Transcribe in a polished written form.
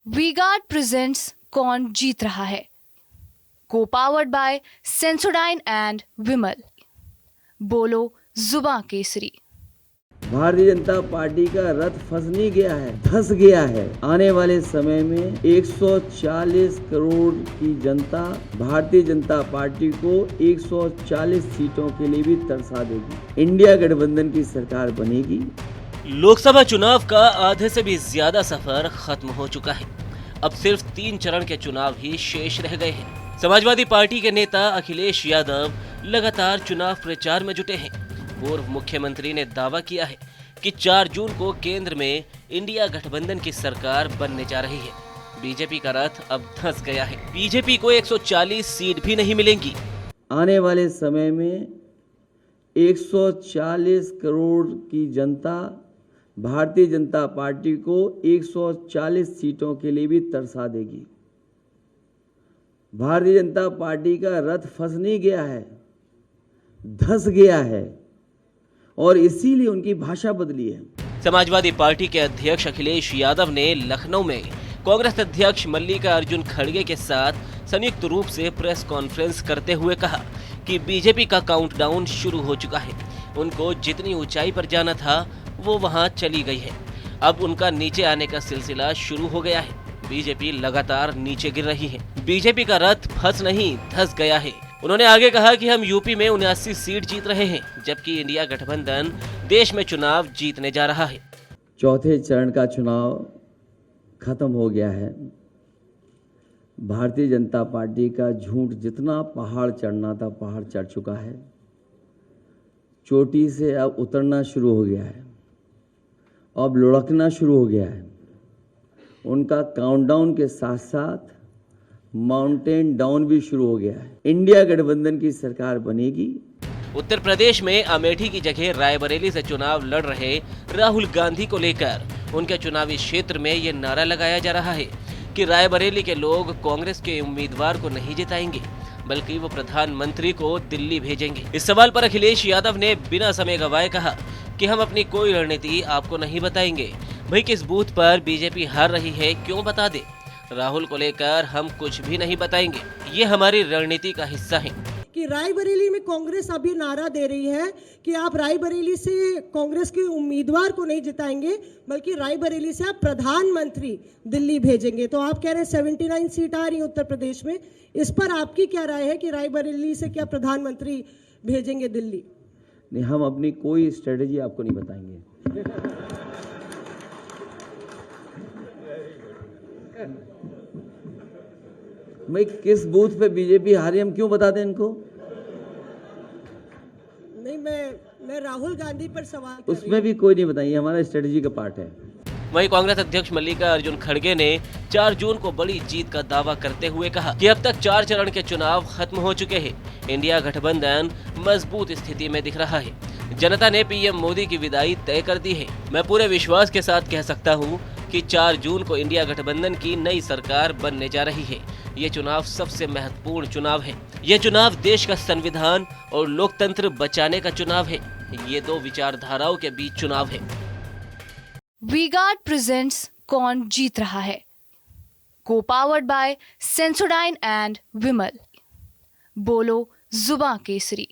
V-Guard presents कौन जीत रहा है, को पावर्ड बाय सेंसोडाइन एंड विमल। बोलो जुबां केसरी। भारतीय जनता पार्टी का रथ फंस नहीं गया है, धंस गया है। आने वाले समय में 140 करोड़ की जनता भारतीय जनता पार्टी को 140 सीटों के लिए भी तरसा देगी। इंडिया गठबंधन की सरकार बनेगी। लोकसभा चुनाव का आधे से भी ज्यादा सफर खत्म हो चुका है। अब सिर्फ 3 चरण के चुनाव ही शेष रह गए हैं। समाजवादी पार्टी के नेता अखिलेश यादव लगातार चुनाव प्रचार में जुटे हैं। पूर्व मुख्यमंत्री ने दावा किया है कि 4 जून को केंद्र में इंडिया गठबंधन की सरकार बनने जा रही है। बीजेपी का रथ अब धंस गया है। बीजेपी को 140 सीट भी नहीं मिलेंगी। आने वाले समय में 140 करोड़ की जनता भारतीय जनता पार्टी को 140 सीटों के लिए भी तरसा देगी। भारतीय जनता पार्टी का रथ फंस नहीं गया है, धंस गया है और इसीलिए उनकी भाषा बदली है। समाजवादी पार्टी के अध्यक्ष अखिलेश यादव ने लखनऊ में कांग्रेस अध्यक्ष मल्लिकार्जुन खड़गे के साथ संयुक्त रूप से प्रेस कॉन्फ्रेंस करते हुए कहा कि बीजेपी का काउंटडाउन शुरू हो चुका है। उनको जितनी ऊंचाई पर जाना था वो वहां चली गई है। अब उनका नीचे आने का सिलसिला शुरू हो गया है। बीजेपी लगातार नीचे गिर रही है। बीजेपी का रथ फंस नहीं धंस गया है। उन्होंने आगे कहा कि हम यूपी में 79 सीट जीत रहे हैं, जबकि इंडिया गठबंधन देश में चुनाव जीतने जा रहा है। चौथे चरण का चुनाव खत्म हो गया है। भारतीय जनता पार्टी का झूठ जितना पहाड़ चढ़ना था पहाड़ चढ़ चुका है। चोटी से अब उतरना शुरू हो गया है, अब लुढ़कना शुरू हो गया है। उनका काउंटडाउन के साथ साथ माउंटेन डाउन भी शुरू हो गया है। इंडिया गठबंधन की सरकार बनेगी। उत्तर प्रदेश में अमेठी की जगह रायबरेली से चुनाव लड़ रहे राहुल गांधी को लेकर उनके चुनावी क्षेत्र में ये नारा लगाया जा रहा है कि रायबरेली के लोग कांग्रेस के उम्मीदवार को नहीं जिताएंगे, बल्कि वो प्रधानमंत्री को दिल्ली भेजेंगे। इस सवाल पर अखिलेश यादव ने बिना समय गंवाए कहा कि हम अपनी कोई रणनीति आपको नहीं बताएंगे। भाई किस बूथ पर बीजेपी हार रही है क्यों बता दे। राहुल को लेकर हम कुछ भी नहीं बताएंगे, ये हमारी रणनीति का हिस्सा है। कि रायबरेली में कांग्रेस अभी नारा दे रही है कि आप रायबरेली से कांग्रेस के उम्मीदवार को नहीं जिताएंगे, बल्कि रायबरेली से आप प्रधानमंत्री दिल्ली भेजेंगे। तो आप कह रहे हैं 79 सीट आ रही है उत्तर प्रदेश में, इस पर आपकी क्या राय है कि रायबरेली से क्या प्रधानमंत्री भेजेंगे दिल्ली? नहीं, हम अपनी कोई स्ट्रेटेजी आपको नहीं बताएंगे। मैं किस बूथ पे बीजेपी हारी हम क्यों बता दें इनको? नहीं, मैं राहुल गांधी पर सवाल कर रही उसमें भी कोई नहीं बताइए, हमारा स्ट्रेटेजी का पार्ट है। वहीं कांग्रेस अध्यक्ष मल्लिकार्जुन खड़गे ने 4 जून को बड़ी जीत का दावा करते हुए कहा कि अब तक 4 चरण के चुनाव खत्म हो चुके हैं। इंडिया गठबंधन मजबूत स्थिति में दिख रहा है। जनता ने पीएम मोदी की विदाई तय कर दी है। मैं पूरे विश्वास के साथ कह सकता हूं कि 4 जून को इंडिया गठबंधन की नई सरकार बनने जा रही है। ये चुनाव सबसे महत्वपूर्ण चुनाव है। ये चुनाव देश का संविधान और लोकतंत्र बचाने का चुनाव है। ये 2 विचारधाराओं के बीच चुनाव है। वी-गार्ड प्रेजेंट्स कौन जीत रहा है, को पावर्ड बाय सेंसोडाइन एंड विमल। बोलो जुबां केसरी।